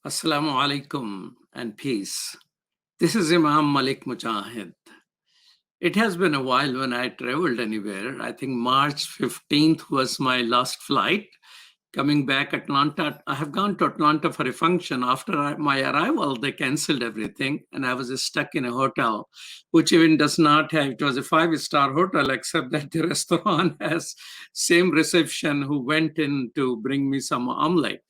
Assalamu alaikum and peace. This is Imam Malik Mujahid. It has been a while when I traveled anywhere. I think March 15th was my last flight. Coming back Atlanta, I have gone to Atlanta for a function. After my arrival, they canceled everything and I was stuck in a hotel, which even does not have, it was a 5-star hotel, except that the restaurant has same reception who went in to bring me some omelette.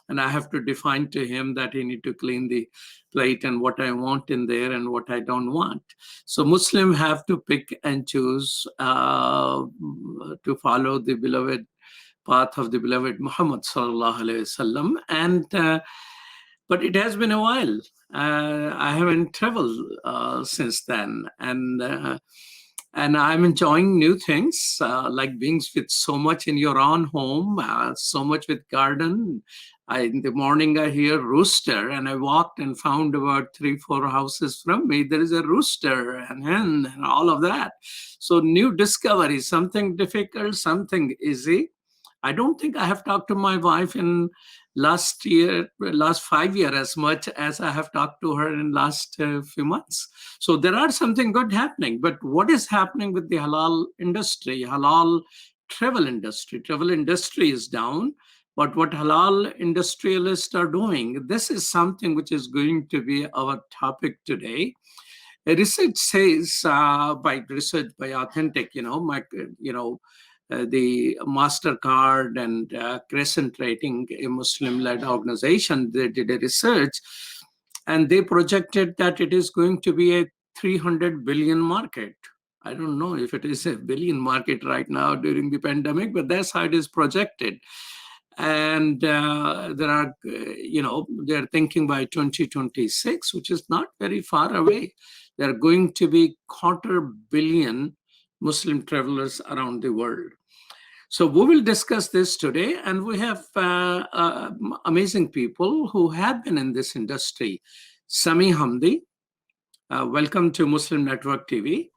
And I have to define to him that he need to clean the plate and what I want in there and what I don't want. So Muslims have to pick and choose to follow the beloved path of the beloved Muhammad sallallahu alaihi wasallam. And but it has been a while. I haven't traveled since then, and I'm enjoying new things, like being with so much in your own home, so much with garden. In the morning, I hear rooster, and I walked and found about 3-4 houses from me. There is a rooster and hen and all of that. So new discovery, something difficult, something easy. I don't think I have talked to my wife in last 5 years as much as I have talked to her in last few months. So there are something good happening. But what is happening with the halal industry, halal travel industry? Travel industry is down. But what halal industrialists are doing, this is something which is going to be our topic today. A research says, by Authentic, the MasterCard and Crescent Rating, a Muslim-led organization, they did a research, and they projected that it is going to be a 300 billion market. I don't know if it is a billion market right now during the pandemic, but that's how it is projected. And there are, they're thinking by 2026, which is not very far away, there are going to be 250 million Muslim travelers around the world. So we will discuss this today, and we have amazing people who have been in this industry. Sami, Hamdi, welcome to Muslim Network TV.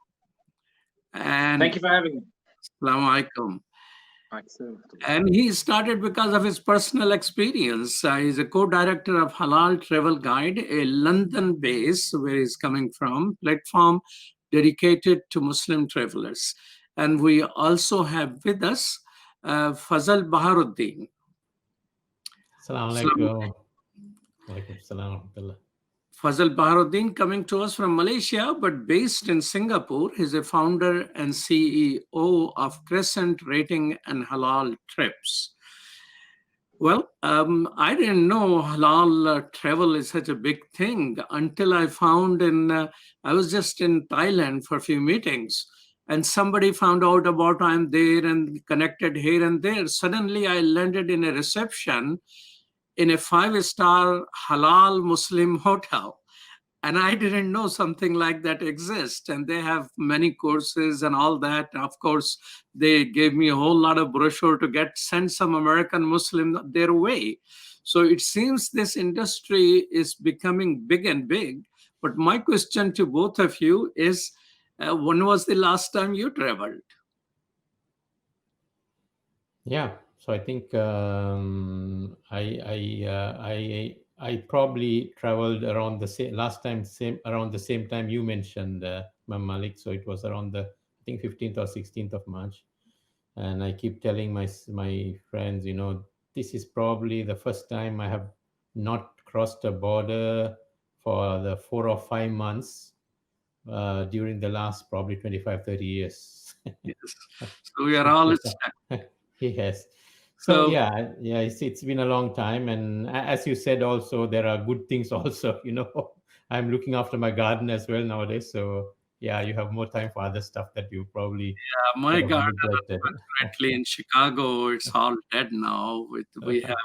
And thank you for having me. Assalamu alaikum. And he started because of his personal experience. He's a co-director of Halal Travel Guide, a London base where he's coming from, platform dedicated to Muslim travelers. And we also have with us Fazal Bahardeen. Assalamu alaikum. Walaikum assalam. Fazal Bahardeen coming to us from Malaysia, but based in Singapore. He's a founder and CEO of Crescent Rating and Halal Trips. Well, I didn't know halal travel is such a big thing until I found I was just in Thailand for a few meetings, and somebody found out about I'm there and connected here and there. Suddenly I landed in a reception in a 5-star halal Muslim hotel. And I didn't know something like that exists. And they have many courses and all that. Of course, they gave me a whole lot of brochure to send some American Muslim their way. So it seems this industry is becoming big and big. But my question to both of you is, when was the last time you traveled? Yeah. So I think I probably traveled around the same around the same time you mentioned, Malik. So it was around I think 15th or 16th of March, and I keep telling my friends, this is probably the first time I have not crossed a border for the 4 or 5 months during the last probably 25-30 years. Yes. So we are all Yes. So yeah, it's been a long time, and as you said, also there are good things. Also, I'm looking after my garden as well nowadays. So yeah, you have more time for other stuff that you probably. Yeah, my garden, unfortunately, in Chicago, it's all dead now. We have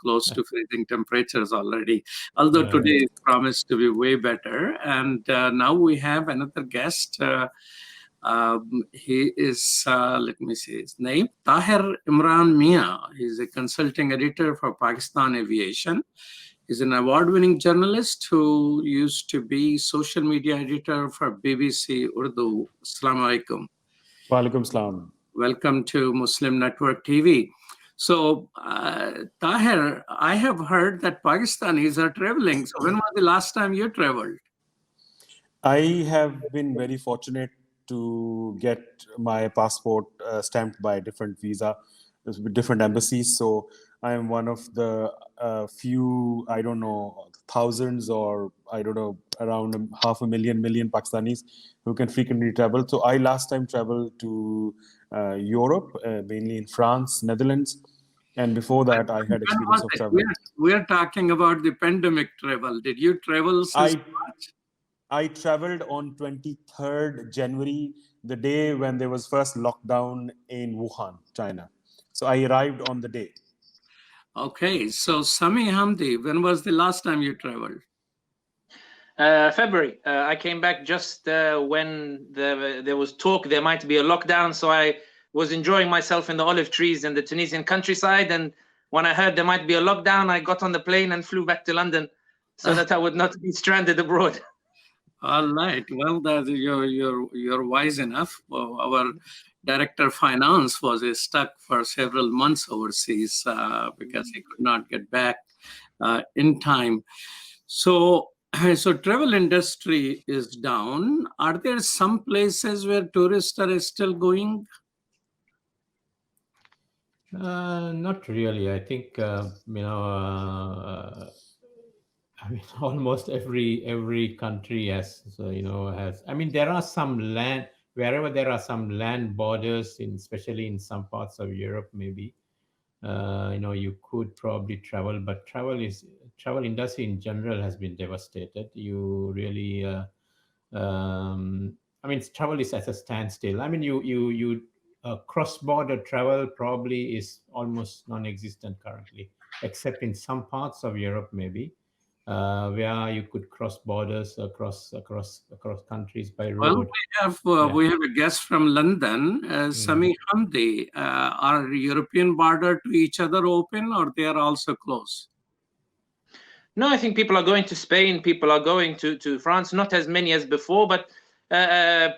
close to freezing temperatures already. Although today is promised to be way better, and now we have another guest. He is, let me see his name, Tahir Imran Mia. He's a consulting editor for Pakistan Aviation. He's an award-winning journalist who used to be social media editor for BBC Urdu. Assalamu alaikum. Walaikum salam. Welcome to Muslim Network TV. So, Tahir, I have heard that Pakistanis are traveling. So, when was the last time you traveled? I have been very fortunate to get my passport stamped by different visa, with different embassies. So I am one of the few, I don't know, thousands or I don't know, around half a million Pakistanis who can frequently travel. So I last time traveled to Europe, mainly in France, Netherlands, and before that I had When was experience of it? We traveling. are, we are talking about the pandemic travel. Did you travel since I March? I traveled on 23rd January, the day when there was first lockdown in Wuhan, China. So I arrived on the day. Okay, so Sami Hamdi, when was the last time you traveled? February. I came back just when there was talk there might be a lockdown, so I was enjoying myself in the olive trees in the Tunisian countryside. And when I heard there might be a lockdown, I got on the plane and flew back to London so that I would not be stranded abroad. All right. Well, you're wise enough. Well, our director of finance was stuck for several months overseas because he could not get back in time. So, so travel industry is down. Are there some places where tourists are still going? Not really. I think I mean, almost every country has, so, has. I mean, there are some land wherever there are some land borders, in especially in some parts of Europe, maybe. You could probably travel, but travel industry in general has been devastated. You really, I mean, travel is at a standstill. I mean, you cross-border travel probably is almost non-existent currently, except in some parts of Europe, maybe, where you could cross borders across countries by Well, road. Yeah. we have a guest from London, Mm. Sami Hamdi. Are European border to each other open, or they are also closed? No, I think people are going to Spain, people are going to France, not as many as before, but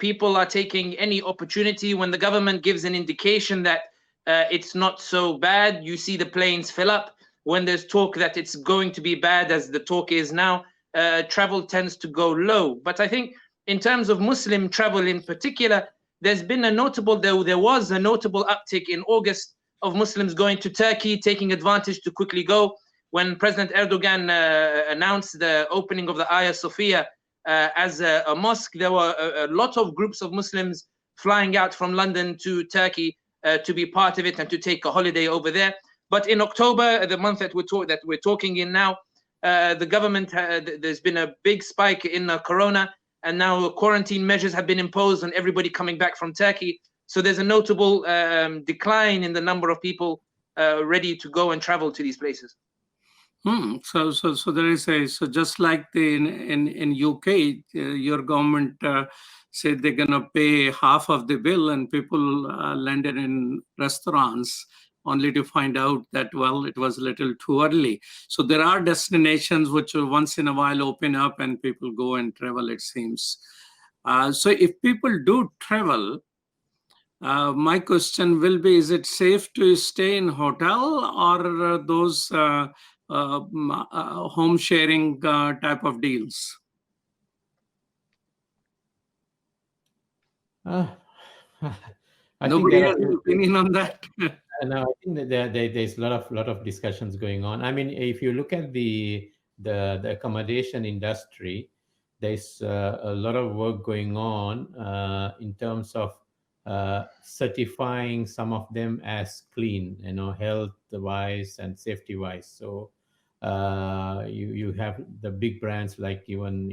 people are taking any opportunity when the government gives an indication that it's not so bad. You see the planes fill up. When there's talk that it's going to be bad, as the talk is now, travel tends to go low. But I think in terms of Muslim travel in particular, there was a notable uptick in August of Muslims going to Turkey, taking advantage to quickly go. When President Erdogan announced the opening of the Hagia Sophia as a mosque, there were a lot of groups of Muslims flying out from London to Turkey to be part of it and to take a holiday over there. But in October, the month that we're talking in now, the government there's been a big spike in corona, and now quarantine measures have been imposed on everybody coming back from Turkey. So there's a notable decline in the number of people ready to go and travel to these places. So there is so just like in UK, your government said they're gonna pay half of the bill, and people landed in restaurants only to find out that it was a little too early. So there are destinations which once in a while open up and people go and travel. It seems. So if people do travel, my question will be: is it safe to stay in hotel or those home sharing type of deals? Uh, I think Nobody there are has an opinion on that. no, I think that there's a lot of discussions going on. I mean, if you look at the accommodation industry, there's a lot of work going on in terms of certifying some of them as clean, health wise and safety wise. So you have the big brands like even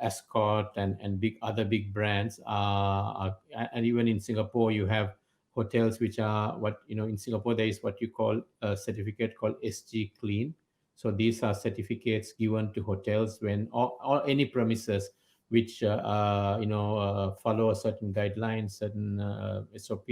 Escort and big other big brands and even in Singapore you have hotels which are in Singapore there is what you call a certificate called SG Clean. So these are certificates given to hotels when or any premises which follow a certain guidelines, certain SOP.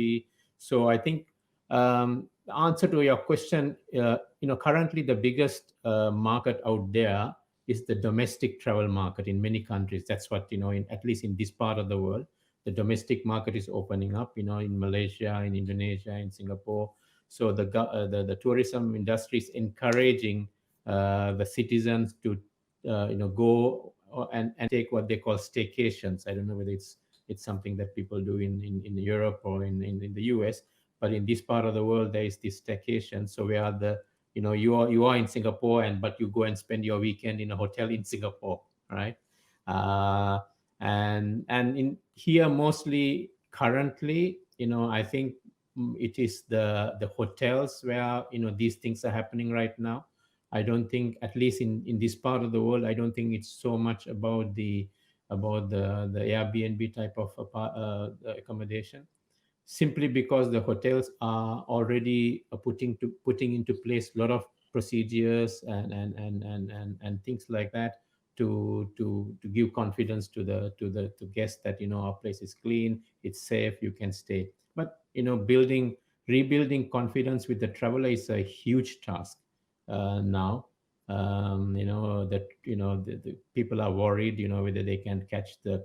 So I think the answer to your question, currently the biggest market out there is the domestic travel market in many countries. That's what, at least in this part of the world, the domestic market is opening up, in Malaysia, in Indonesia, in Singapore. So the tourism industry is encouraging the citizens to go and take what they call staycations. I don't know whether it's something that people do in Europe or in the US, but in this part of the world there is this staycation. So where you are in Singapore but you go and spend your weekend in a hotel in Singapore, right? And in here mostly currently, I think it is the hotels where these things are happening right now. I don't think, at least in this part of the world, I don't think it's so much about the Airbnb type of accommodation, simply because the hotels are already putting into place a lot of procedures and things like that to give confidence to the guests that our place is clean, it's safe, you can stay. But rebuilding confidence with the traveler is a huge task now. That the people are worried whether they can catch the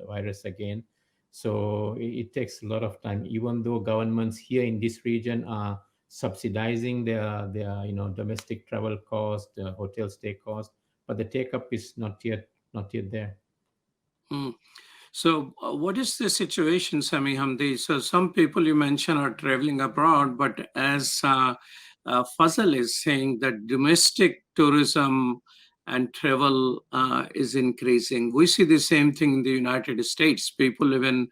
virus again. So it takes a lot of time, even though governments here in this region are subsidizing their domestic travel cost, hotel stay cost, but the take up is not yet there. So what is the situation, Sami, Hamdi? So some people you mentioned are traveling abroad, but as Fazal is saying, that domestic tourism and travel is increasing. We see the same thing in the United States. People even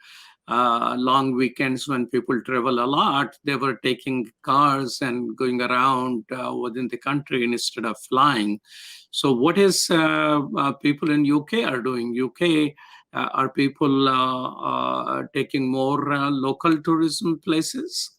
long weekends, when people travel a lot, they were taking cars and going around within the country instead of flying. So what is people in UK are doing? UK, are people taking more local tourism places?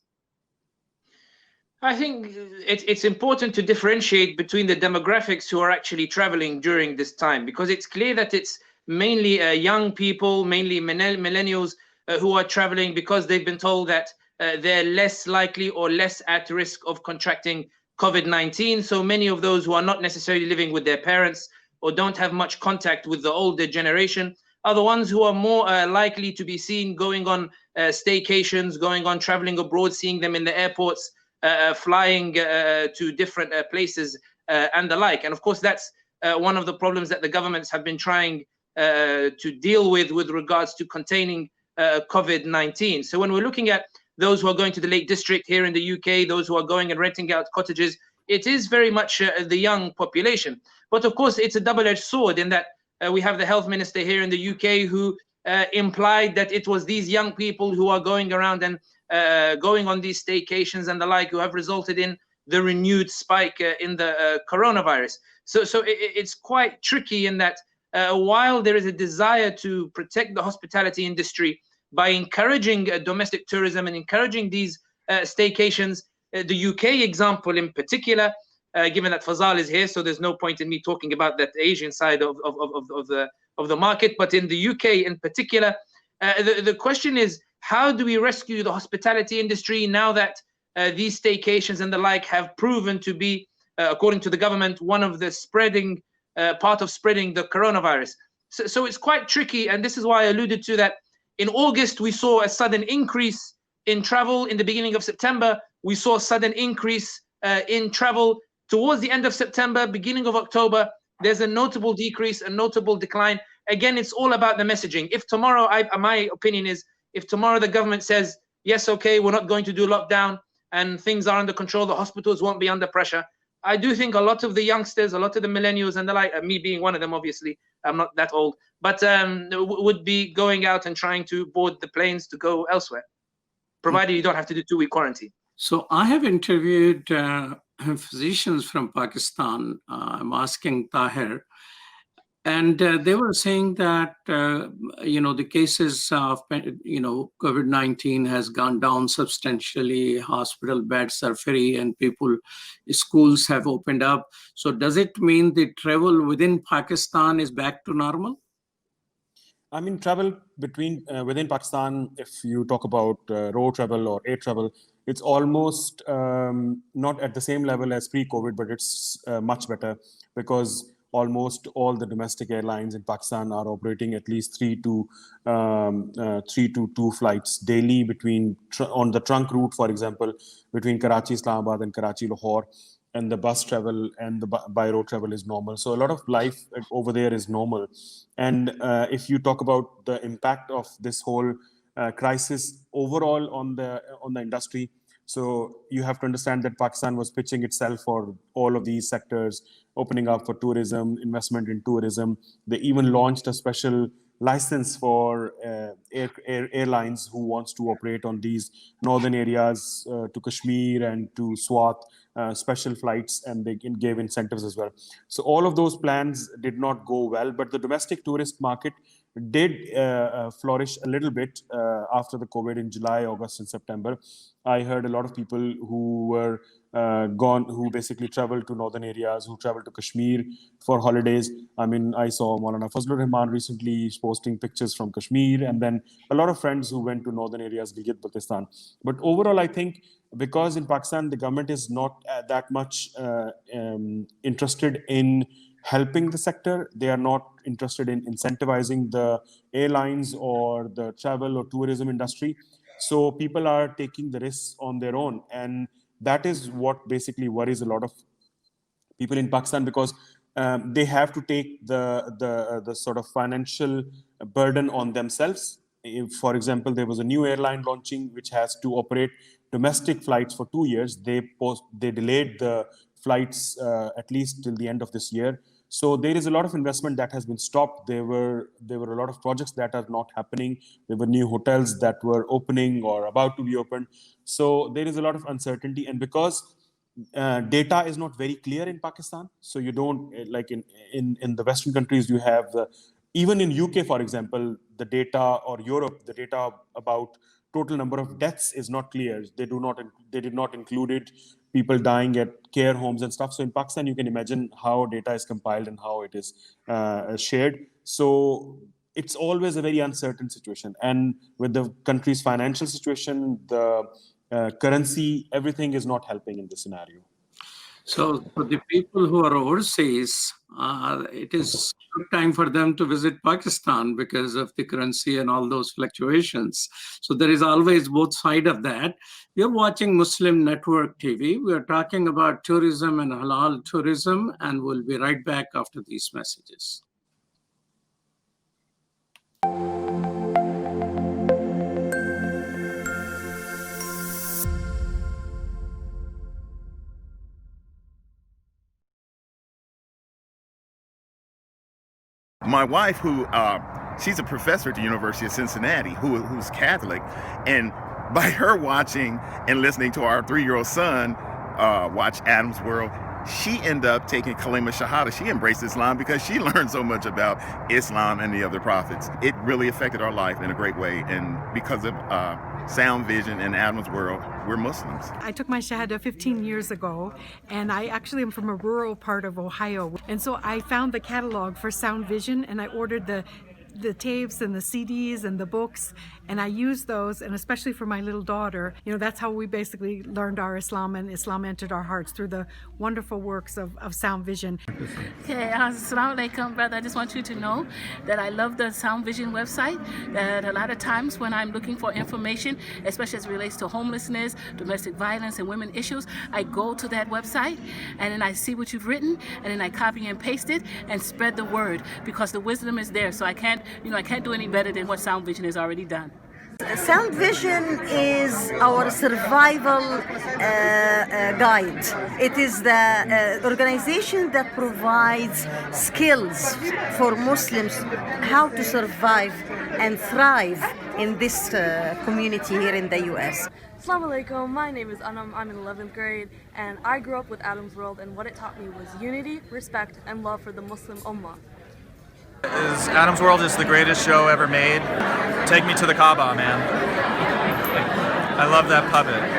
I think it's important to differentiate between the demographics who are actually traveling during this time, because it's clear that it's mainly young people, mainly millennials who are traveling because they've been told that they're less likely or less at risk of contracting COVID-19. So many of those who are not necessarily living with their parents or don't have much contact with the older generation are the ones who are more likely to be seen going on staycations, going on traveling abroad, seeing them in the airports, flying to different places and the like. And of course, that's one of the problems that the governments have been trying to deal with regards to containing COVID-19. So when we're looking at those who are going to the Lake District here in the UK, those who are going and renting out cottages, it is very much the young population. But of course, it's a double-edged sword in that we have the health minister here in the UK who implied that it was these young people who are going around and going on these staycations and the like who have resulted in the renewed spike in the coronavirus. So it's quite tricky in that while there is a desire to protect the hospitality industry by encouraging domestic tourism and encouraging these staycations, the UK example in particular, given that Fazal is here, so there's no point in me talking about that Asian side of the market, but in the UK in particular, the question is, how do we rescue the hospitality industry now that these staycations and the like have proven to be, according to the government, one of the part of spreading the coronavirus? So it's quite tricky, and this is why I alluded to that. In August, we saw a sudden increase in travel. In the beginning of September, we saw a sudden increase in travel. Towards the end of September, beginning of October, there's a notable decrease, a notable decline. Again, it's all about the messaging. If tomorrow, my opinion is, if tomorrow the government says, yes, okay, we're not going to do lockdown and things are under control, the hospitals won't be under pressure, I do think a lot of the youngsters, a lot of the millennials and the like, me being one of them, obviously, I'm not that old, but would be going out and trying to board the planes to go elsewhere, provided you don't have to do 2-week quarantine. So I have interviewed physicians from Pakistan. I'm asking Tahir, and they were saying that the cases of COVID-19 has gone down substantially. Hospital beds are free, and schools have opened up. So does it mean the travel within Pakistan is back to normal? I mean, travel within Pakistan, if you talk about road travel or air travel, it's almost not at the same level as pre-COVID, but it's much better, because almost all the domestic airlines in Pakistan are operating at least 3 to 2 flights daily on the trunk route, for example, between Karachi, Islamabad, and Karachi, Lahore. And the bus travel and the by road travel is normal. So a lot of life over there is normal. And if you talk about the impact of this whole crisis overall on the industry, so you have to understand that Pakistan was pitching itself for all of these sectors, opening up for tourism, investment in tourism. They even launched a special license for airlines who wants to operate on these northern areas to Kashmir and to Swat, special flights, and they gave incentives as well. So all of those plans did not go well, but the domestic tourist market did flourish a little bit after the COVID in July, August, and September. I heard a lot of people who were who basically traveled to northern areas, who traveled to Kashmir for holidays. I mean, I saw Maulana Fazal Bahardeen recently posting pictures from Kashmir, and then a lot of friends who went to northern areas, Gilgit-Baltistan. But overall, I think because in Pakistan, the government is not that much interested in helping the sector. They are not interested in incentivizing the airlines or the travel or tourism industry. So people are taking the risks on their own. And that is what basically worries a lot of people in Pakistan, because they have to take the sort of financial burden on themselves. If, for example, there was a new airline launching which has to operate domestic flights for 2 years. They delayed the flights at least till the end of this year. So there is a lot of investment that has been stopped. There were a lot of projects that are not happening. There were new hotels that were opening or about to be opened. So there is a lot of uncertainty, and because data is not very clear in Pakistan, so you don't like in the Western countries, you have even in UK, for example, the data, or Europe, the data about total number of deaths is not clear. They did not include it, people dying at care homes and stuff. So in Pakistan, you can imagine how data is compiled and how it is shared. So it's always a very uncertain situation. And with the country's financial situation, the currency, everything is not helping in this scenario. So for the people who are overseas, it is good time for them to visit Pakistan because of the currency and all those fluctuations. So there is always both sides of that. You're watching Muslim Network TV. We are talking about tourism and halal tourism, and we'll be right back after these messages. My wife, she's a professor at the University of Cincinnati, who's Catholic, and by her watching and listening to our 3-year-old son watch Adam's World, she ended up taking Kalima Shahada. She embraced Islam because she learned so much about Islam and the other prophets. It really affected our life in a great way, and because of Sound Vision and Adam's World, we're Muslims. I took my Shahada 15 years ago, and I actually am from a rural part of Ohio. And so I found the catalog for Sound Vision, and I ordered the tapes and the CDs and the books, and I used those, and especially for my little daughter, that's how we basically learned our Islam, and Islam entered our hearts through the wonderful works of Sound Vision. Okay, assalamu alaikum, brother. I just want you to know that I love the Sound Vision website, that a lot of times when I'm looking for information, especially as it relates to homelessness, domestic violence, and women issues, I go to that website, and then I see what you've written, and then I copy and paste it and spread the word, because the wisdom is there. So I can't do any better than what Sound Vision has already done. Sound Vision is our survival guide. It is the organization that provides skills for Muslims how to survive and thrive in this community here in the US. Assalamu alaikum, my name is Anam, I'm in 11th grade, and I grew up with Adam's World, and what it taught me was unity, respect, and love for the Muslim Ummah. Adam's World is the greatest show ever made. Take me to the Kaaba, man. I love that puppet.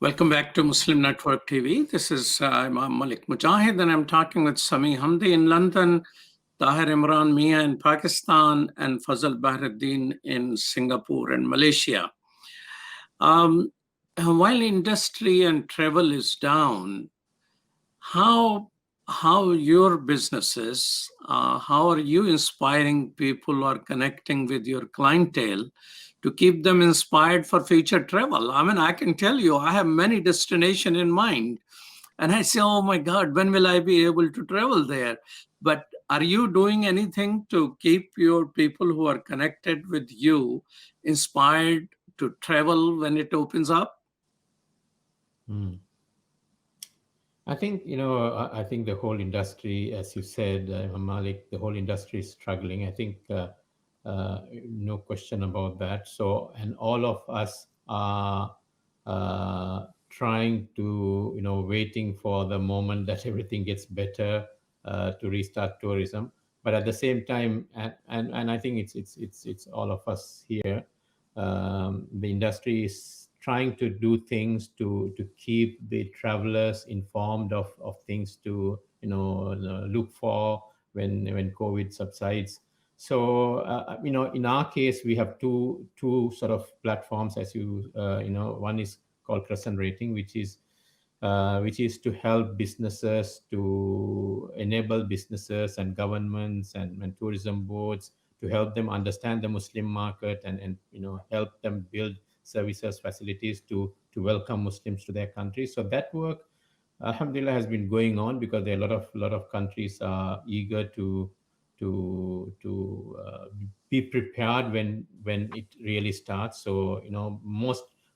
Welcome back to Muslim Network TV. This is Imam Malik Mujahid, and I'm talking with Sami, Hamdi in London, Tahir, Imran, Mia in Pakistan, and Fazal Bahardeen in Singapore and Malaysia. While industry and travel is down, how your businesses, how are you inspiring people or connecting with your clientele to keep them inspired for future travel? I mean, I can tell you, I have many destinations in mind, and I say, oh my God, when will I be able to travel there? But are you doing anything to keep your people who are connected with you inspired to travel when it opens up? I think, I think the whole industry, as you said, Malik, the whole industry is struggling. I think no question about that. So, and all of us are trying to, waiting for the moment that everything gets better to restart tourism. But at the same time, and I think it's all of us here. The industry is trying to do things to keep the travelers informed of things to look for when COVID subsides. So in our case, we have two sort of platforms, as one is called Crescent Rating, which is to help businesses, to enable businesses and governments and tourism boards to help them understand the Muslim market and help them build services, facilities to welcome Muslims to their country. So that work, alhamdulillah, has been going on because there are a lot of countries are eager to be prepared when it really starts. So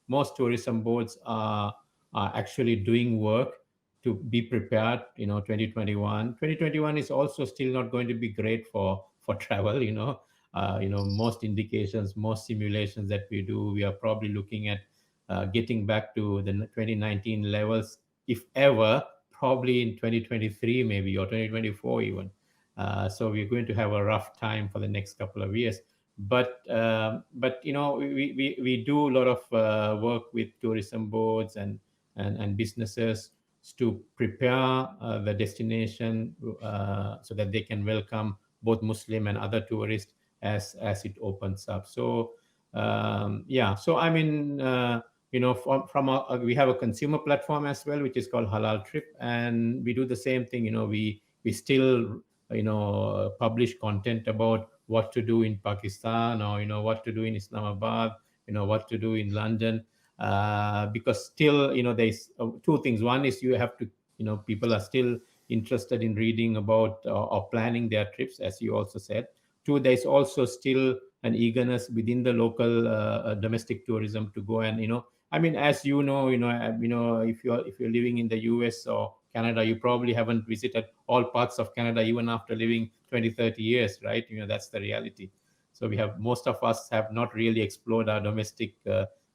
most tourism boards are actually doing work to be prepared. 2021 is also still not going to be great for travel. Most indications, most simulations that we do, we are probably looking at getting back to the 2019 levels, if ever, probably in 2023 maybe, or 2024 even. So we're going to have a rough time for the next couple of years. But we do a lot of work with tourism boards and businesses to prepare the destination so that they can welcome both Muslim and other tourists as it opens up. So so I mean, we have a consumer platform as well, which is called Halal Trip, and we do the same thing. We still publish content about what to do in Pakistan, or what to do in Islamabad, what to do in London, because still there's two things. One is you have to people are still interested in reading about or planning their trips, as you also said. Two, there's also still an eagerness within the local domestic tourism to go and I mean, as if you're living in the US or Canada, you probably haven't visited all parts of Canada even after living 20-30 years, right? That's the reality. So most of us have not really explored our domestic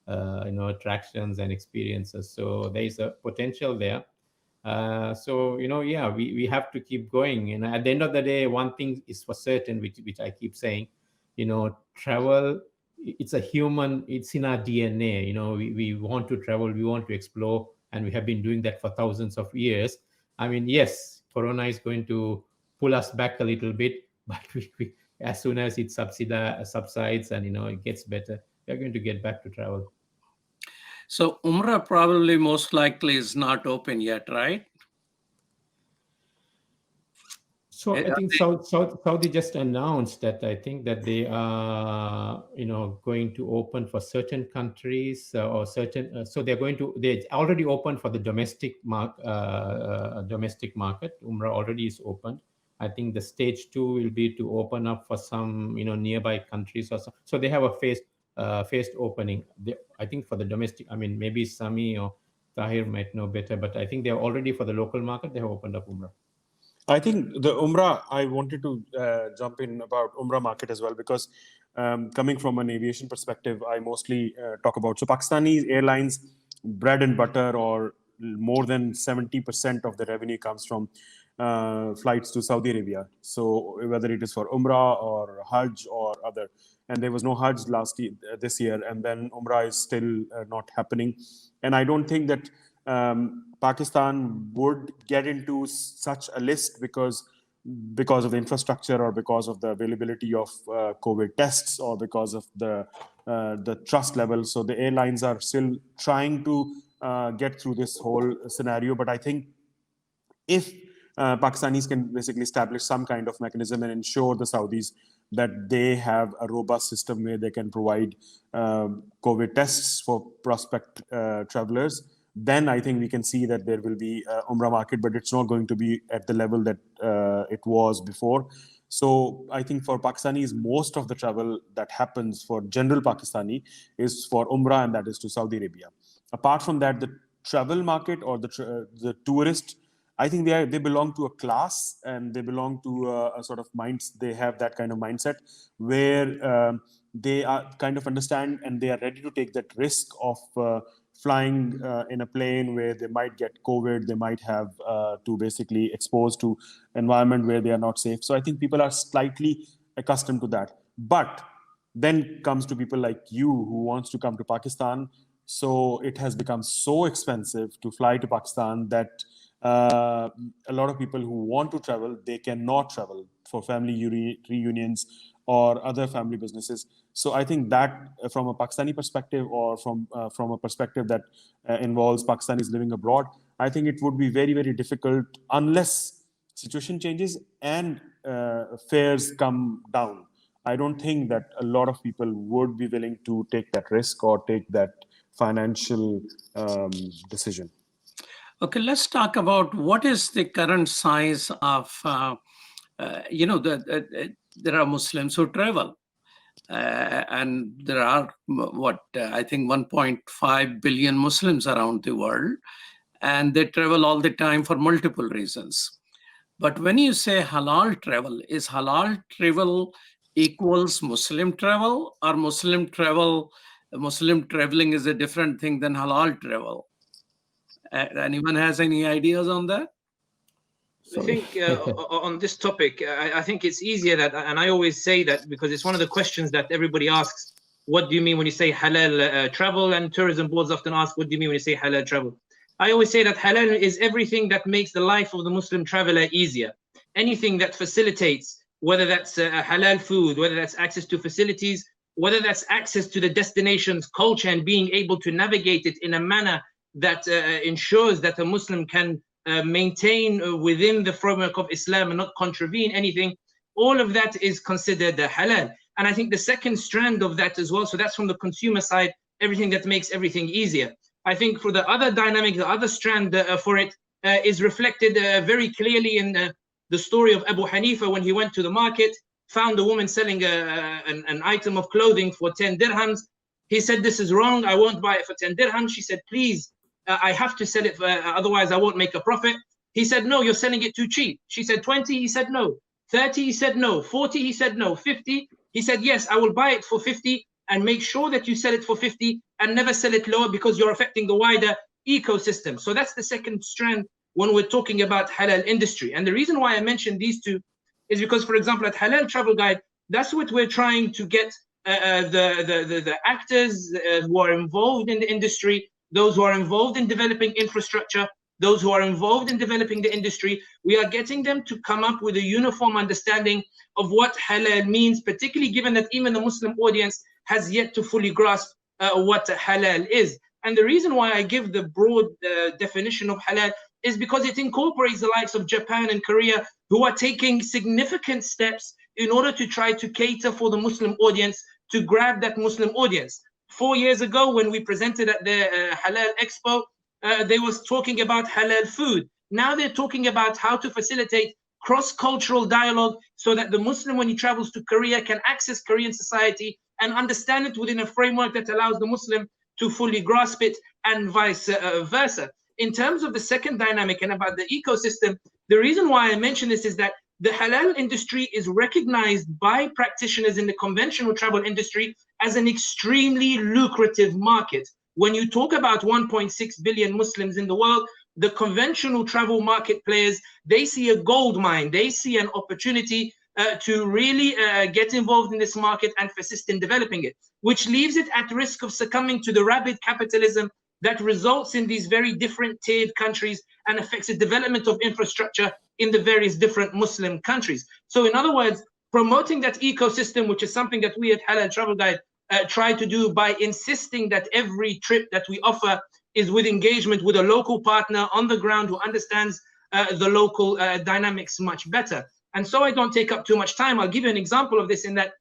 attractions and experiences. So there is a potential there. We have to keep going. And at the end of the day, one thing is for certain, which I keep saying, travel, it's in our DNA. We want to travel, we want to explore, and we have been doing that for thousands of years. I mean, yes, Corona is going to pull us back a little bit, but we as soon as it subsides and it gets better, we're going to get back to travel. So Umrah probably most likely is not open yet, right? So I think Saudi just announced that I think that they are going to open for certain countries or certain. So they already opened for the domestic market. Umrah already is opened. I think the stage 2 will be to open up for some nearby countries or so they have a phased opening. I think for the domestic, I mean, maybe Sami or Tahir might know better, but I think they're already for the local market, they have opened up Umrah. I think the Umrah, I wanted to jump in about Umrah market as well, because coming from an aviation perspective, I mostly talk about, so Pakistani Airlines, bread and butter, or more than 70% of the revenue comes from flights to Saudi Arabia. So whether it is for Umrah or Hajj or other, and there was no Hajj this year, and then Umrah is still not happening. And I don't think that Pakistan would get into such a list because of the infrastructure or because of the availability of COVID tests or because of the trust level. So the airlines are still trying to get through this whole scenario. But I think if Pakistanis can basically establish some kind of mechanism and ensure the Saudis that they have a robust system where they can provide COVID tests for prospect travelers, then I think we can see that there will be Umrah market, but it's not going to be at the level that it was before. So I think for Pakistanis, most of the travel that happens for general Pakistani is for Umrah, and that is to Saudi Arabia. Apart from that, the travel market or the tourist, I think they belong to a class, and they belong to a sort of they have that kind of mindset where they are kind of understand and they are ready to take that risk of flying in a plane where they might get COVID, they might have to basically exposed to environment where they are not safe. So I think people are slightly accustomed to that. But then comes to people like you who wants to come to Pakistan. So it has become so expensive to fly to Pakistan that a lot of people who want to travel, they cannot travel for family reunions or other family businesses. So I think that from a Pakistani perspective or from a perspective that involves Pakistanis living abroad, I think it would be very, very difficult unless situation changes and fares come down. I don't think that a lot of people would be willing to take that risk or take that financial decision. Okay, let's talk about what is the current size of, there are Muslims who travel. And there are, I think 1.5 billion Muslims around the world, and they travel all the time for multiple reasons. But when you say halal travel, is halal travel equals Muslim travel, or Muslim traveling is a different thing than halal travel? Anyone has any ideas on that? I think on this topic, I think it's easier that, and I always say that because it's one of the questions that everybody asks, what do you mean when you say halal travel? And tourism boards often ask, what do you mean when you say halal travel? I always say that halal is everything that makes the life of the Muslim traveler easier. Anything that facilitates, whether that's halal food, whether that's access to facilities, whether that's access to the destination's culture and being able to navigate it in a manner that ensures that a Muslim can maintain within the framework of Islam and not contravene anything, all of that is considered halal. And I think the second strand of that as well, so that's from the consumer side, everything that makes everything easier. I think for the other dynamic, the other strand for it is reflected very clearly in the story of Abu Hanifa when he went to the market, found a woman selling an item of clothing for 10 dirhams. He said, this is wrong, I won't buy it for 10 dirhams. She said, please, I have to sell it, otherwise I won't make a profit. He said, no, you're selling it too cheap. She said 20, he said no. 30, he said no. 40, he said no. 50, he said, yes, I will buy it for 50 and make sure that you sell it for 50 and never sell it lower because you're affecting the wider ecosystem. So that's the second strand when we're talking about halal industry. And the reason why I mentioned these two is because, for example, at Halal Travel Guide, that's what we're trying to get the actors who are involved in the industry, those who are involved in developing infrastructure, those who are involved in developing the industry, we are getting them to come up with a uniform understanding of what halal means, particularly given that even the Muslim audience has yet to fully grasp what halal is. And the reason why I give the broad definition of halal is because it incorporates the likes of Japan and Korea, who are taking significant steps in order to try to cater for the Muslim audience, to grab that Muslim audience. 4 years ago, when we presented at the Halal Expo, they was talking about halal food. Now they're talking about how to facilitate cross-cultural dialogue so that the Muslim, when he travels to Korea, can access Korean society and understand it within a framework that allows the Muslim to fully grasp it, and vice versa. In terms of the second dynamic and about the ecosystem, the reason why I mention this is that the halal industry is recognized by practitioners in the conventional travel industry as an extremely lucrative market. When you talk about 1.6 billion Muslims in the world, the conventional travel market players, they see a gold mine. They see an opportunity to really get involved in this market and persist in developing it, which leaves it at risk of succumbing to the rabid capitalism that results in these very different tiered countries and affects the development of infrastructure in the various different Muslim countries. So in other words, promoting that ecosystem, which is something that we at Halal Travel Guide try to do by insisting that every trip that we offer is with engagement with a local partner on the ground who understands the local dynamics much better. And so I don't take up too much time. I'll give you an example of this in that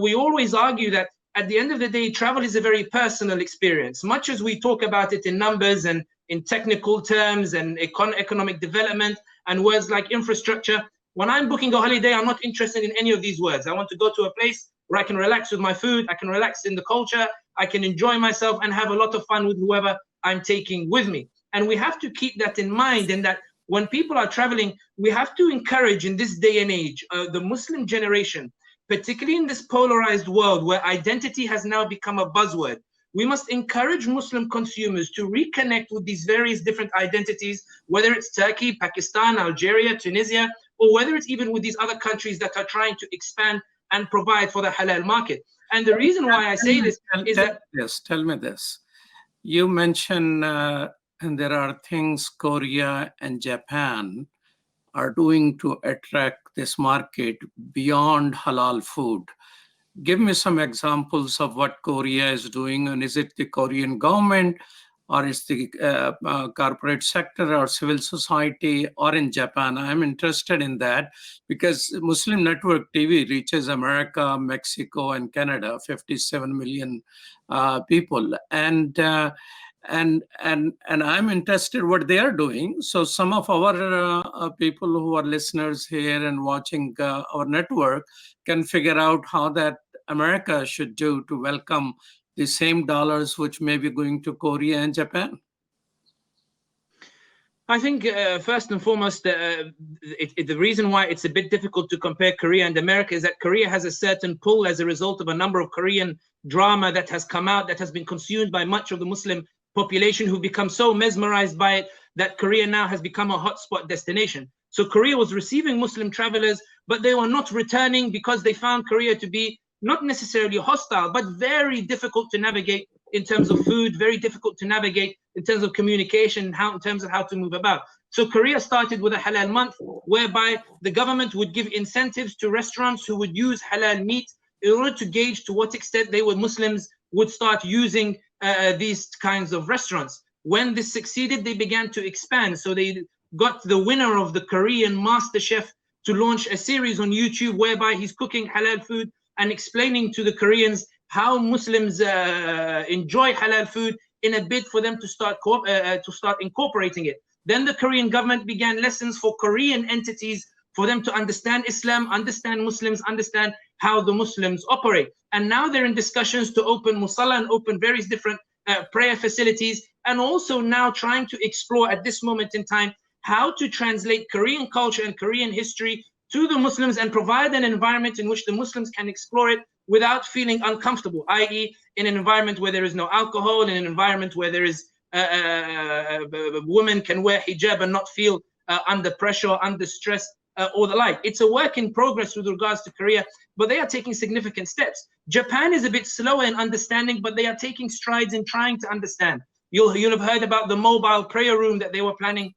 we always argue that at the end of the day, travel is a very personal experience. Much as we talk about it in numbers and in technical terms and economic development and words like infrastructure, when I'm booking a holiday, I'm not interested in any of these words. I want to go to a place where I can relax with my food, I can relax in the culture, I can enjoy myself and have a lot of fun with whoever I'm taking with me. And we have to keep that in mind, and that when people are traveling, we have to encourage in this day and age, the Muslim generation, particularly in this polarized world where identity has now become a buzzword. We must encourage Muslim consumers to reconnect with these various different identities, whether it's Turkey, Pakistan, Algeria, Tunisia, or whether it's even with these other countries that are trying to expand and provide for the halal market. And the reason why I say this is that... Yes, tell me this. You mentioned, and there are things Korea and Japan are doing to attract this market beyond halal food. Give me some examples of what Korea is doing, and is it the Korean government, or is the corporate sector or civil society, or in Japan? I'm interested in that because Muslim Network TV reaches America, Mexico, and Canada, 57 million people, and I'm interested what they are doing. So some of our people who are listeners here and watching our network can figure out how that America should do to welcome the same dollars which may be going to Korea and Japan. I think first and foremost, the reason why it's a bit difficult to compare Korea and America is that Korea has a certain pull as a result of a number of Korean drama that has come out, that has been consumed by much of the Muslim population, who become so mesmerized by it that Korea now has become a hotspot destination. So Korea was receiving Muslim travelers, but they were not returning because they found Korea to be not necessarily hostile, but very difficult to navigate in terms of food, very difficult to navigate in terms of communication, in terms of how to move about. So Korea started with a halal month, whereby the government would give incentives to restaurants who would use halal meat in order to gauge to what extent they were Muslims would start using these kinds of restaurants. When this succeeded, they began to expand. So they got the winner of the Korean Master Chef to launch a series on YouTube whereby he's cooking halal food and explaining to the Koreans how Muslims enjoy halal food in a bid for them to start incorporating it. Then the Korean government began lessons for Korean entities for them to understand Islam, understand Muslims, understand how the Muslims operate. And now they're in discussions to open musalla and open various different prayer facilities, and also now trying to explore at this moment in time how to translate Korean culture and Korean history to the Muslims and provide an environment in which the Muslims can explore it without feeling uncomfortable, i.e. in an environment where there is no alcohol, in an environment where there is women can wear hijab and not feel under pressure, under stress, or the like. It's a work in progress with regards to Korea, but they are taking significant steps. Japan is a bit slower in understanding, but they are taking strides in trying to understand. You'll have heard about the mobile prayer room that they were planning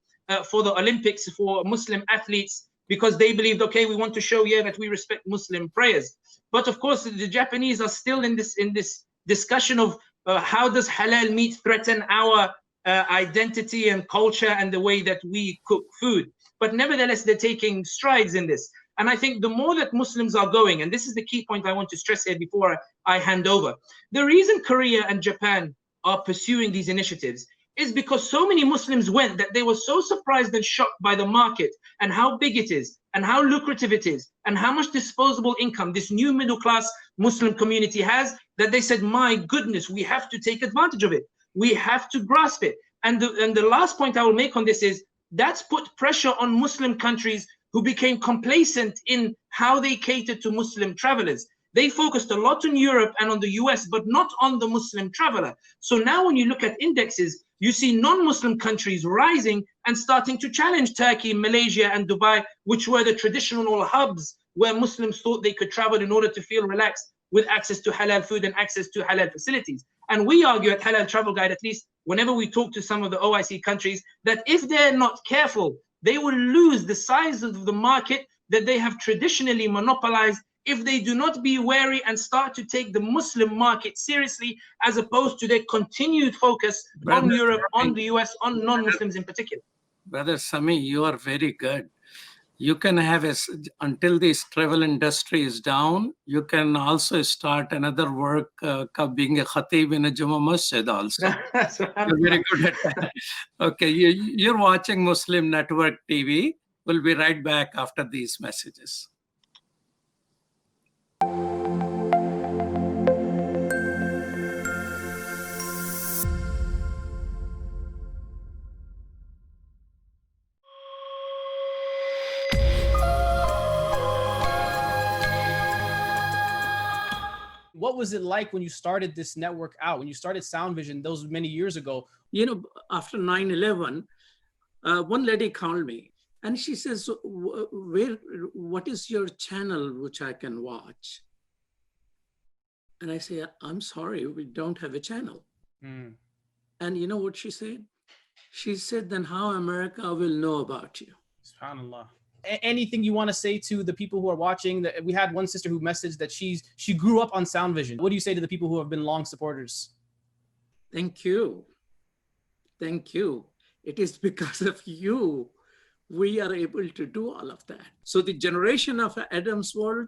for the Olympics for Muslim athletes, because they believed, okay, we want to show here that we respect Muslim prayers. But of course, the Japanese are still in this discussion of how does halal meat threaten our identity and culture and the way that we cook food. But nevertheless, they're taking strides in this. And I think the more that Muslims are going, and this is the key point I want to stress here before I hand over, the reason Korea and Japan are pursuing these initiatives is because so many Muslims went that they were so surprised and shocked by the market and how big it is and how lucrative it is and how much disposable income this new middle class Muslim community has, that they said, my goodness, we have to take advantage of it. We have to grasp it. And the last point I will make on this is that's put pressure on Muslim countries who became complacent in how they catered to Muslim travelers. They focused a lot on Europe and on the US, but not on the Muslim traveler. So now when you look at indexes, you see non-Muslim countries rising and starting to challenge Turkey, Malaysia, and Dubai, which were the traditional hubs where Muslims thought they could travel in order to feel relaxed with access to halal food and access to halal facilities. And we argue at Halal Travel Guide, at least whenever we talk to some of the OIC countries, that if they're not careful, they will lose the size of the market that they have traditionally monopolized if they do not be wary and start to take the Muslim market seriously, as opposed to their continued focus on Europe, on the US, on non-Muslims in particular. Brother Sami, you are very good. You can have until this travel industry is down, you can also start another work, being a khatib in a Jummah Masjid also. You're very good at that. Okay, you're watching Muslim Network TV. We'll be right back after these messages. What was it like when you started this network out, when you started Sound Vision those many years ago? You know, after 9/11, one lady called me and she says, what is your channel which I can watch? And I say, I'm sorry, we don't have a channel. And you know what she said? She said, then how America will know about you? SubhanAllah. Anything you want to say to the people who are watching? We had one sister who messaged that she grew up on Sound Vision. What do you say to the people who have been long supporters? Thank you. Thank you. It is because of you we are able to do all of that. So the generation of Adam's World,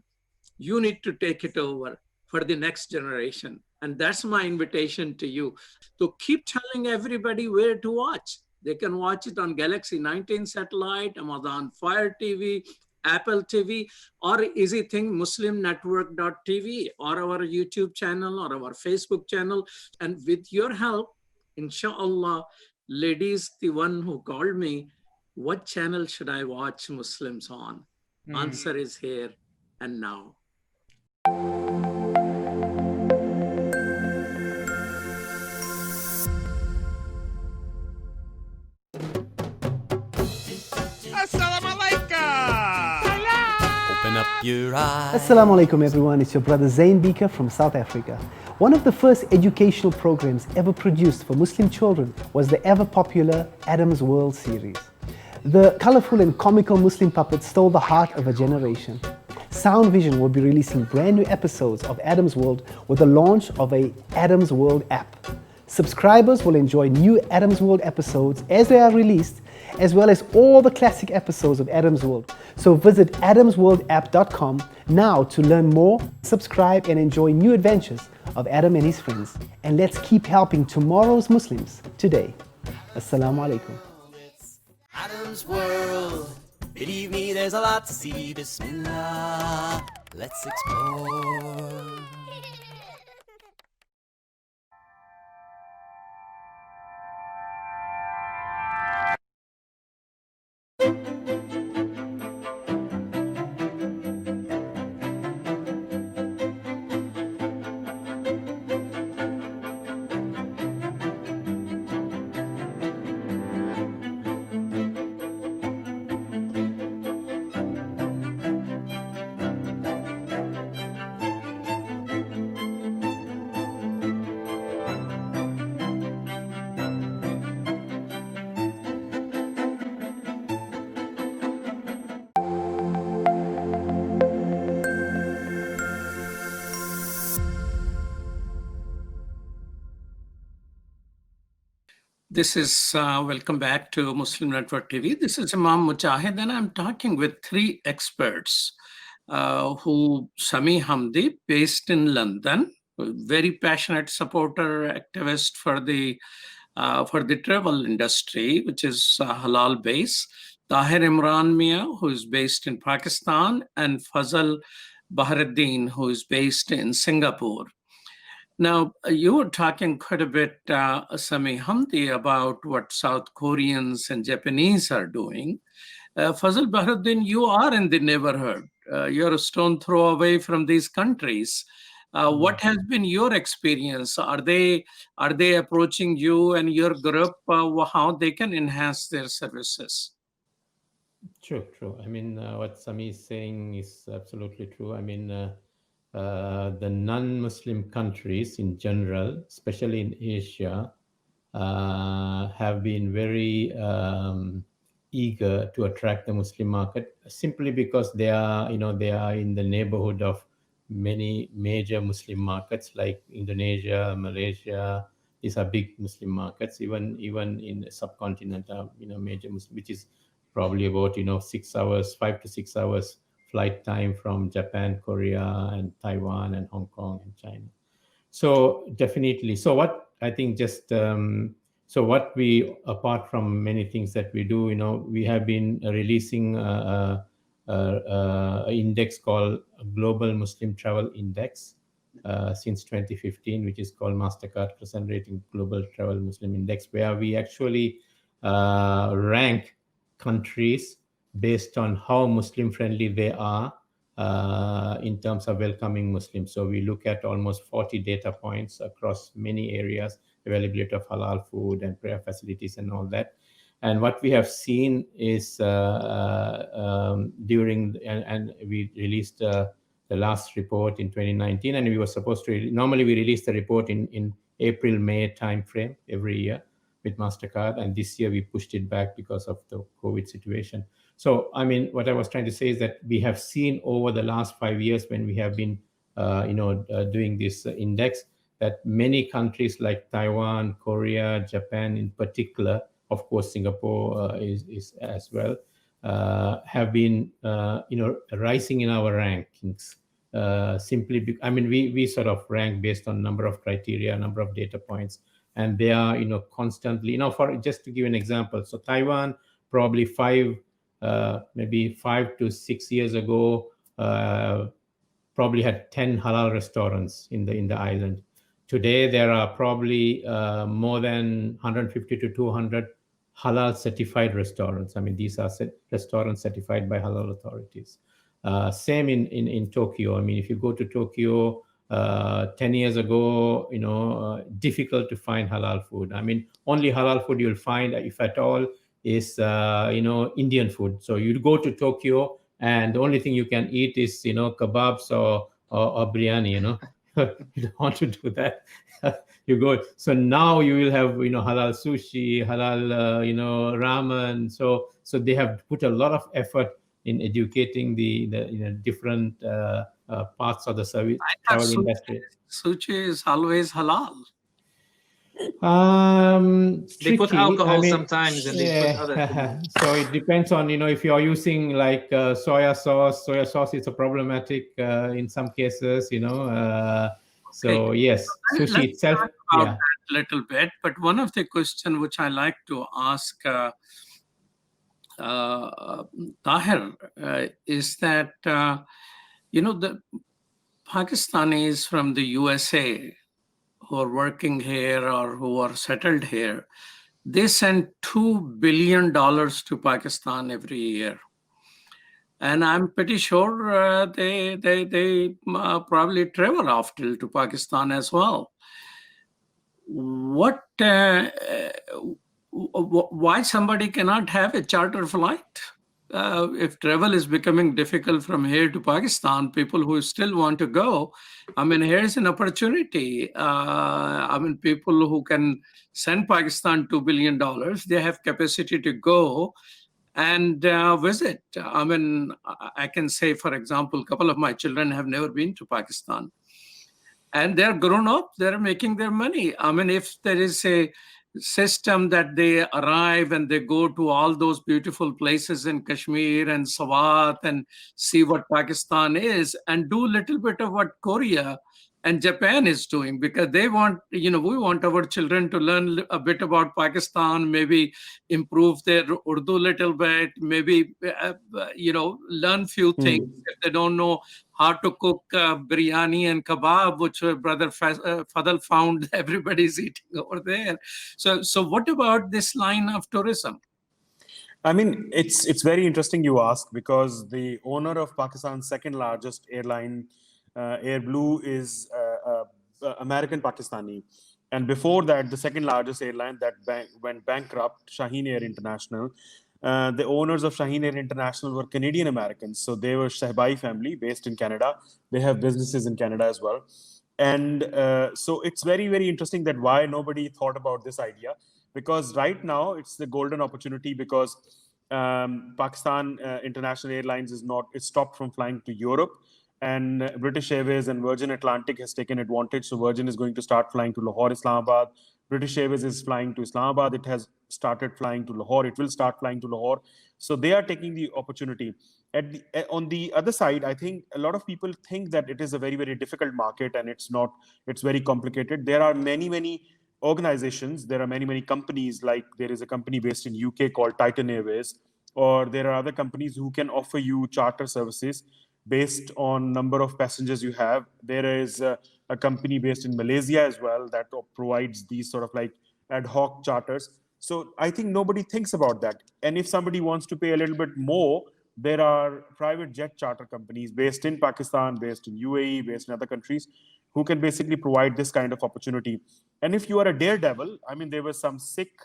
you need to take it over for the next generation. And that's my invitation to you. So keep telling everybody where to watch. They can watch it on Galaxy 19 satellite, Amazon Fire TV, Apple TV, or easy thing, muslimnetwork.tv, or our YouTube channel, or our Facebook channel. And with your help, inshallah, ladies, the one who called me, what channel should I watch Muslims on? Answer is here and now. Open up your eyes. Assalamu alaikum everyone, it's your brother Zain Bika from South Africa. One of the first educational programs ever produced for Muslim children was the ever popular Adam's World series. The colorful and comical Muslim puppets stole the heart of a generation. Sound Vision will be releasing brand new episodes of Adam's World with the launch of a Adam's World app. Subscribers will enjoy new Adam's World episodes as they are released, as well as all the classic episodes of Adam's World. So visit adamsworldapp.com now to learn more, subscribe and enjoy new adventures of Adam and his friends. And let's keep helping tomorrow's Muslims today. Assalamu alaikum. It's Adam's World. Believe me, there's a lot to see. Bismillah, let's explore. This is, welcome back to Muslim Network TV. This is Imam Mujahid, and I'm talking with three experts Sami Hamdi, based in London, very passionate supporter, activist for the travel industry, which is Halal base. Tahir Imran Mia, who is based in Pakistan, and Fazal Bahardeen, who is based in Singapore. Now, you were talking quite a bit, Sami Hamdi, about what South Koreans and Japanese are doing. Fazal Bahardeen, you are in the neighborhood. You're a stone throw away from these countries. What has been your experience? Are they approaching you and your group how they can enhance their services? True. I mean, what Sami is saying is absolutely true. I mean, the non-Muslim countries in general, especially in Asia, have been very eager to attract the Muslim market, simply because they are in the neighborhood of many major Muslim markets like Indonesia, Malaysia. These are big Muslim markets. Even in the subcontinent, major Muslim, which is probably about 5 to 6 hours flight time from Japan, Korea, and Taiwan, and Hong Kong, and China. So definitely. So what I think what we, apart from many things that we do, we have been releasing an index called Global Muslim Travel Index since 2015, which is called MasterCard Present Rating Global Travel Muslim Index, where we actually rank countries based on how Muslim friendly they are in terms of welcoming Muslims. So we look at almost 40 data points across many areas, availability of halal food and prayer facilities and all that. And what we have seen is we released the last report in 2019, and we were supposed to, normally we release the report in April, May timeframe every year with MasterCard, and this year we pushed it back because of the COVID situation. So, I mean, what I was trying to say is that we have seen over the last 5 years, when we have been, doing this index, that many countries like Taiwan, Korea, Japan in particular, of course, Singapore is as well, have been, rising in our rankings. We sort of rank based on number of criteria, number of data points, and they are, constantly, for just to give an example. So Taiwan, probably maybe 5 to 6 years ago, probably had 10 halal restaurants in the island. Today, there are probably more than 150 to 200 halal certified restaurants. I mean, these are restaurants certified by halal authorities. Same in Tokyo. I mean, if you go to Tokyo 10 years ago, difficult to find halal food. I mean, only halal food you'll find, if at all, is Indian food. So you go to Tokyo, and the only thing you can eat is kebabs or biryani. You don't want to do that. You go. So now you will have halal sushi, halal ramen. So they have put a lot of effort in educating the different parts of the service travel industry. Sushi is always halal. They put alcohol sometimes, and they put other things. So it depends on if you are using like soya sauce. Soya sauce is a problematic in some cases. So yes, sushi itself. Talk about that a little bit, but one of the questions which I like to ask Tahir is that the Pakistanis from the USA who are working here or who are settled here, they send $2 billion to Pakistan every year. And I'm pretty sure they probably travel often to Pakistan as well. Why somebody cannot have a charter flight? If travel is becoming difficult from here to Pakistan, people who still want to go, I mean, here's an opportunity. People who can send Pakistan $2 billion, they have capacity to go and visit. I mean, I can say, for example, a couple of my children have never been to Pakistan. And they're grown up, they're making their money. I mean, if there is a system that they arrive and they go to all those beautiful places in Kashmir and Swat and see what Pakistan is, and do a little bit of what Korea and Japan is doing, because they want, we want our children to learn a bit about Pakistan, maybe improve their Urdu a little bit, maybe, learn few things. If they don't know how to cook biryani and kebab, which brother Fazal found everybody's eating over there. So what about this line of tourism? I mean, it's very interesting you ask, because the owner of Pakistan's second largest airline Air Blue is American Pakistani. And before that, the second largest airline that went bankrupt, Shaheen Air International. The owners of Shaheen Air International were Canadian Americans. So they were Shehbai family based in Canada. They have businesses in Canada as well. And so it's very, very interesting that why nobody thought about this idea. Because right now it's the golden opportunity, because Pakistan International Airlines it's stopped from flying to Europe. And British Airways and Virgin Atlantic has taken advantage. So Virgin is going to start flying to Lahore, Islamabad. British Airways is flying to Islamabad. It has started flying to Lahore. It will start flying to Lahore. So they are taking the opportunity. On the other side, I think a lot of people think that it is a very, very difficult market, and it's not. It's very complicated. There are many, many organizations. There are many, many companies. Like there is a company based in UK called Titan Airways, or there are other companies who can offer you charter services based on number of passengers you have. There is a company based in Malaysia as well that provides these sort of like ad hoc charters. So I think nobody thinks about that. And if somebody wants to pay a little bit more, there are private jet charter companies based in Pakistan, based in UAE, based in other countries, who can basically provide this kind of opportunity. And if you are a daredevil, I mean, there was some Sikh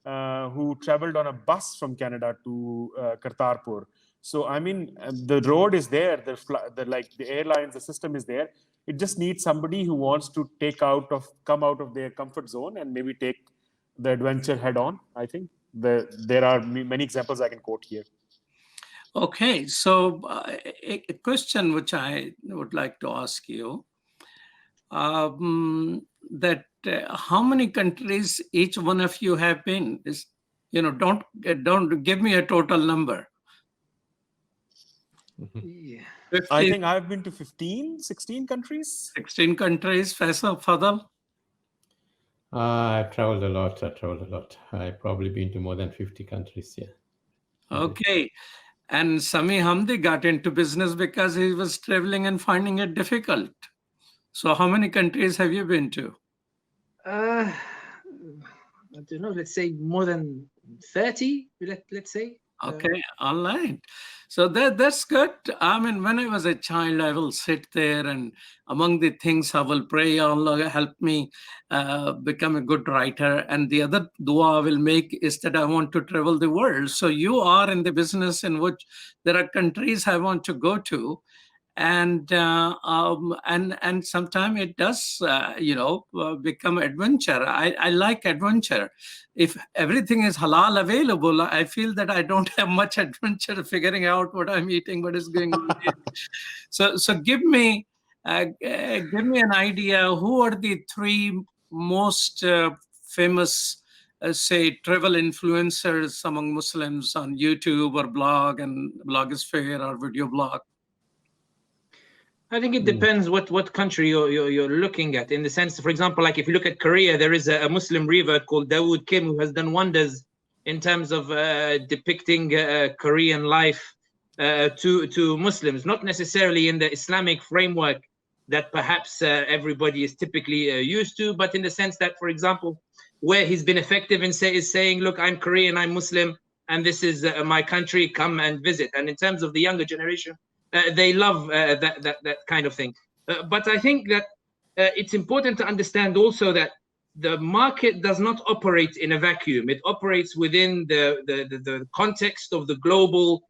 who traveled on a bus from Canada to Kartarpur. So, I mean, the road is there, the airlines, the system is there. It just needs somebody who wants to come out of their comfort zone and maybe take the adventure head on. I think there are many examples I can quote here. Okay, so a question which I would like to ask you, that how many countries each one of you have been? Don't give me a total number. Yeah. 50, I think I've been to 16 countries. 16 countries. Fazal? I've traveled a lot. I've probably been to more than 50 countries, yeah. Okay. And Sami Hamdi got into business because he was traveling and finding it difficult. So how many countries have you been to? I don't know, let's say more than 30, let's say. Okay, all right. So that's good. I mean, when I was a child, I will sit there and among the things I will pray, Allah help me become a good writer. And the other dua I will make is that I want to travel the world. So you are in the business in which there are countries I want to go to. And sometimes it does, become adventure. I like adventure. If everything is halal available, I feel that I don't have much adventure figuring out what I'm eating, what is going on. So give me an idea. Who are the three most famous, say, travel influencers among Muslims on YouTube or blog and blogosphere or video blog? I think it depends what country you're looking at, in the sense, for example, like if you look at Korea, there is a Muslim revert called Dawood Kim who has done wonders in terms of depicting Korean life to Muslims, not necessarily in the Islamic framework that perhaps everybody is typically used to, but in the sense that, for example, where he's been effective in is saying, look, I'm Korean, I'm Muslim, and this is my country, come and visit. And in terms of the younger generation, they love that kind of thing. But I think that it's important to understand also that the market does not operate in a vacuum. It operates within the context of the global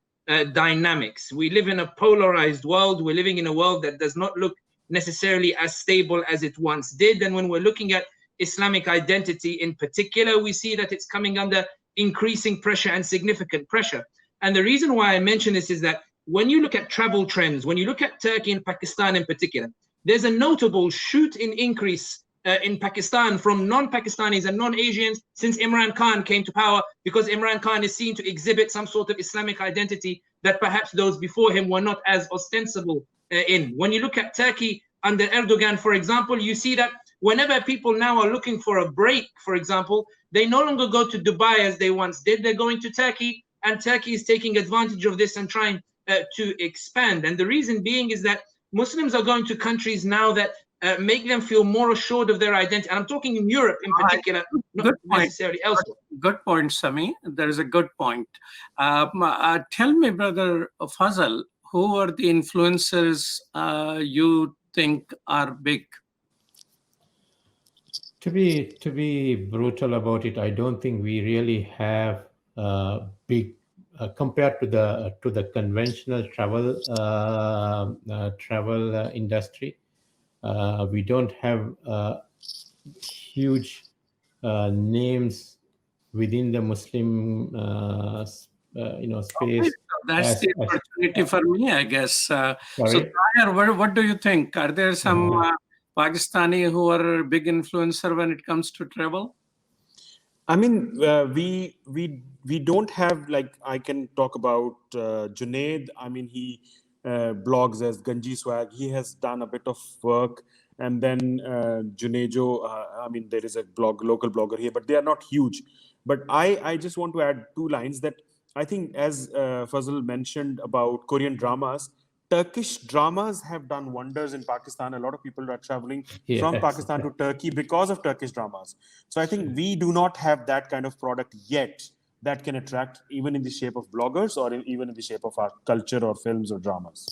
dynamics. We live in a polarized world. We're living in a world that does not look necessarily as stable as it once did. And when we're looking at Islamic identity in particular, we see that it's coming under increasing pressure and significant pressure. And the reason why I mention this is that when you look at travel trends, when you look at Turkey and Pakistan in particular, there's a notable shoot in increase in Pakistan from non-Pakistanis and non-Asians since Imran Khan came to power, because Imran Khan is seen to exhibit some sort of Islamic identity that perhaps those before him were not as ostensible in. When you look at Turkey under Erdogan, for example, you see that whenever people now are looking for a break, for example, they no longer go to Dubai as they once did. They're going to Turkey, and Turkey is taking advantage of this and trying to expand. And the reason being is that Muslims are going to countries now that make them feel more assured of their identity. And I'm talking in Europe in particular, not necessarily elsewhere. Good point, Sami. There is a good point. Tell me, brother Fazal, who are the influencers you think are big? To be brutal about it, I don't think we really have big compared to the conventional travel industry. We don't have huge names within the Muslim space. That's the opportunity for me, I guess. So, Sorry? Tahir, what do you think? Are there some Pakistani who are big influencer when it comes to travel? I mean, we don't have, like, I can talk about Junaid. I mean, he blogs as Ganji Swag. He has done a bit of work. And then Junejo, I mean, there is a local blogger here, but they are not huge. But I just want to add 2 lines that I think, as Fazal mentioned about Korean dramas, Turkish dramas have done wonders in Pakistan. A lot of people are traveling from Pakistan to Turkey because of Turkish dramas. So I think we do not have that kind of product yet that can attract, even in the shape of bloggers or even in the shape of our culture or films or dramas.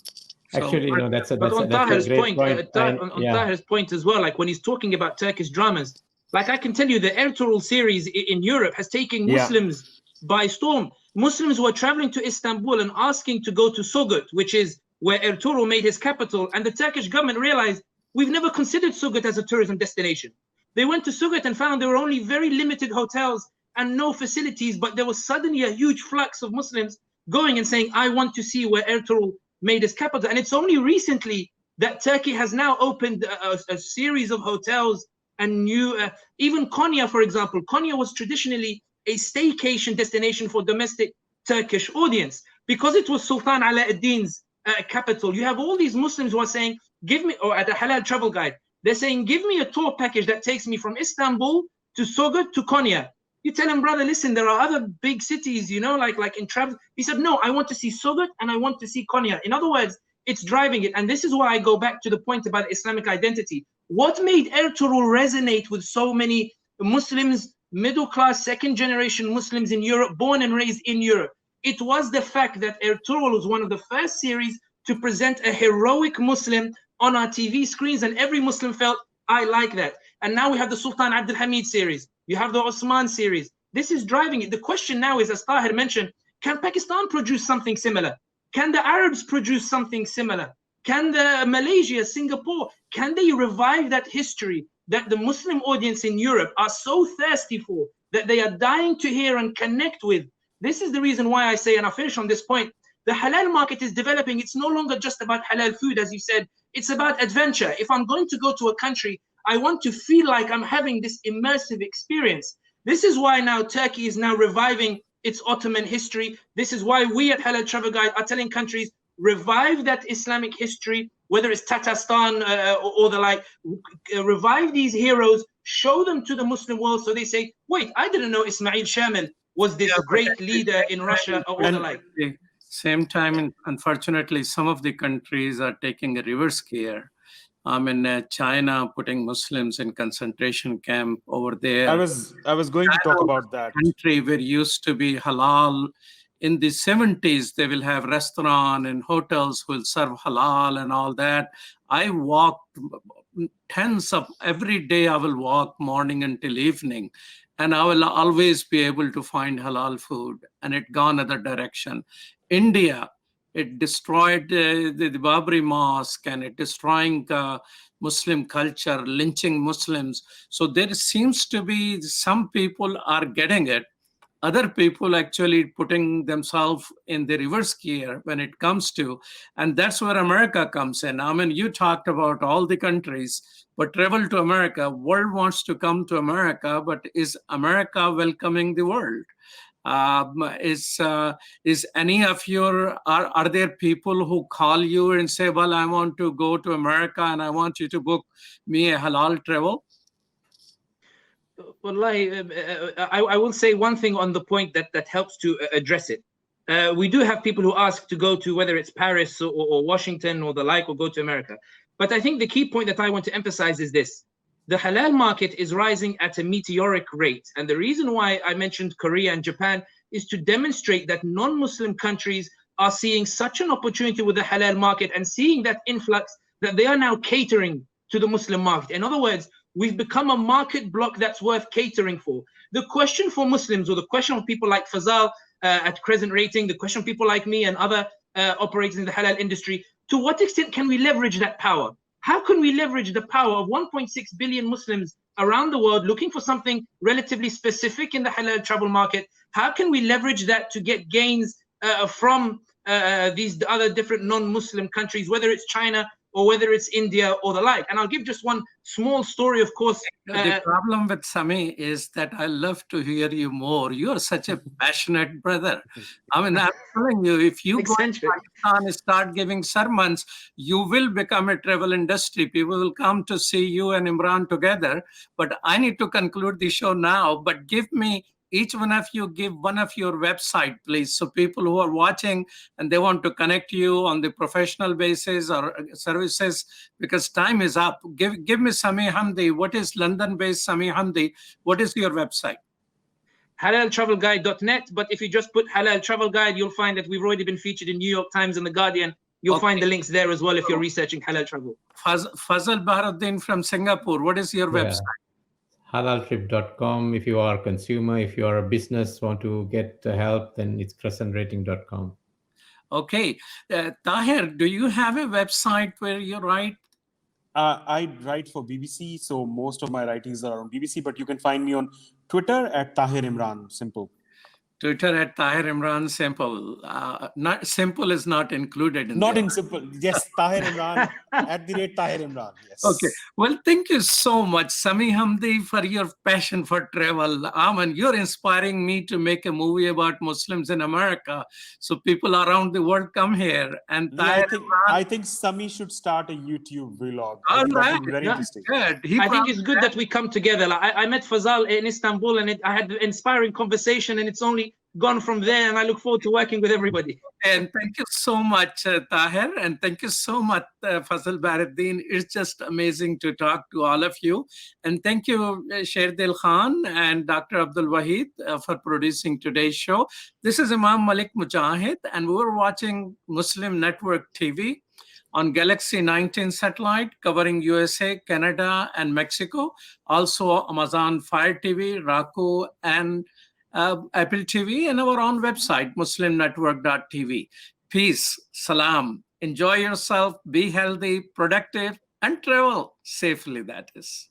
Actually, no, that's a great point. On Tahir's point as well, like when he's talking about Turkish dramas, like I can tell you the Ertuğrul series in Europe has taken Muslims by storm. Muslims were traveling to Istanbul and asking to go to Sugut, which is where Ertuğrul made his capital, and the Turkish government realized we've never considered Sugut as a tourism destination. They went to Sugut and found there were only very limited hotels and no facilities, but there was suddenly a huge flux of Muslims going and saying, I want to see where Ertuğrul made his capital. And it's only recently that Turkey has now opened a series of hotels and new, even Konya, for example. Konya was traditionally a staycation destination for domestic Turkish audience because it was Sultan Alauddin's capital. You have all these Muslims who are saying, give me, or at the Halal travel guide, they're saying, give me a tour package that takes me from Istanbul to Sugut to Konya. You tell him, brother, listen, there are other big cities, you know, like in travel. He said, no, I want to see Sugut and I want to see Konya. In other words, it's driving it. And this is why I go back to the point about Islamic identity. What made Ertuğrul resonate with so many Muslims, middle class, second generation Muslims in Europe, born and raised in Europe? It was the fact that Ertuğrul was one of the first series to present a heroic Muslim on our TV screens, and every Muslim felt, I like that. And now we have the Sultan Abdul Hamid series. You have the Osman series. This is driving it. The question now is, as Tahir mentioned, can Pakistan produce something similar? Can the Arabs produce something similar? Can the Malaysia, Singapore, can they revive that history that the Muslim audience in Europe are so thirsty for, that they are dying to hear and connect with? This is the reason why I say, and I'll finish on this point, the halal market is developing. It's no longer just about halal food, as you said. It's about adventure. If I'm going to go to a country, I want to feel like I'm having this immersive experience. This is why now Turkey is now reviving its Ottoman history. This is why we at Halal Travel Guide are telling countries, revive that Islamic history, whether it's Tatarstan or the like, revive these heroes, show them to the Muslim world so they say, wait, I didn't know Ismail Shamil was this great leader in Russia or the like. Same time, unfortunately, some of the countries are taking a reverse gear. I mean, China putting Muslims in concentration camp over there. I was going to talk about that. Country where used to be halal. In the 70s, they will have restaurant and hotels will serve halal and all that. I walked every day I will walk morning until evening, and I will always be able to find halal food, and it gone other direction. India, it destroyed the Babri Mosque, and it destroying Muslim culture, lynching Muslims. So there seems to be some people are getting it. Other people actually putting themselves in the reverse gear when it comes to, and that's where America comes in. I mean, you talked about all the countries, but travel to America, world wants to come to America, but is America welcoming the world? Is any of your, are there people who call you and say, well, I want to go to America and I want you to book me a halal travel? Wallahi, I will say one thing on the point that helps to address it. We do have people who ask to go to, whether it's Paris or Washington or the like, or go to America. But I think the key point that I want to emphasize is this. The halal market is rising at a meteoric rate. And the reason why I mentioned Korea and Japan is to demonstrate that non-Muslim countries are seeing such an opportunity with the halal market and seeing that influx that they are now catering to the Muslim market. In other words, we've become a market block that's worth catering for. The question for Muslims, or the question of people like Fazal at Crescent Rating, the question of people like me and other operators in the halal industry, to what extent can we leverage that power? How can we leverage the power of 1.6 billion Muslims around the world looking for something relatively specific in the halal travel market? How can we leverage that to get gains from these other different non-Muslim countries, whether it's China or whether it's India or the like? And I'll give just one small story, of course. The problem with Sami is that I love to hear you more. You're such a passionate brother. I mean, I'm telling you, if you go to Pakistan and start giving sermons, you will become a travel industry. People will come to see you and Imran together. But I need to conclude the show now. But give me, each one of you, give one of your website, please. So people who are watching and they want to connect you on the professional basis or services, because time is up. Give me Sami Hamdi. What is London-based Sami Hamdi? What is your website? halaltravelguide.net. But if you just put Halal Travel Guide, you'll find that we've already been featured in New York Times and The Guardian. You'll find the links there as well if you're researching halal travel. Fazal Bahardeen from Singapore. What is your website? Halaltrip.com. If you are a consumer, if you are a business, want to get help, then it's crescentrating.com. Okay. Tahir, do you have a website where you write? I write for BBC, so most of my writings are on BBC, but you can find me on Twitter at Tahir Imran, simple. Twitter at Tahir Imran, simple. Not simple is not included in Not there. In simple. Yes, Tahir Imran at the rate Tahir Imran. Yes. Okay. Well, thank you so much, Sami Hamdi, for your passion for travel. Aman, you're inspiring me to make a movie about Muslims in America, so people around the world come here. And yeah, I think Sami should start a YouTube vlog. All right. Very interesting. Good. I think it's good that we come together. Like, I met Fazal in Istanbul, and I had an inspiring conversation, and it's only gone from there, and I look forward to working with everybody. And thank you so much, Tahir, and thank you so much, Fazal Bahardeen. It's just amazing to talk to all of you. And thank you, Sherdil Khan and Dr. Abdul Wahid for producing today's show. This is Imam Malik Mujahid, and we're watching Muslim Network TV on Galaxy 19 satellite covering USA, Canada, and Mexico. Also Amazon Fire TV, Roku, and Apple TV, and our own website, muslimnetwork.tv. Peace, salam, enjoy yourself, be healthy, productive, and travel safely, that is.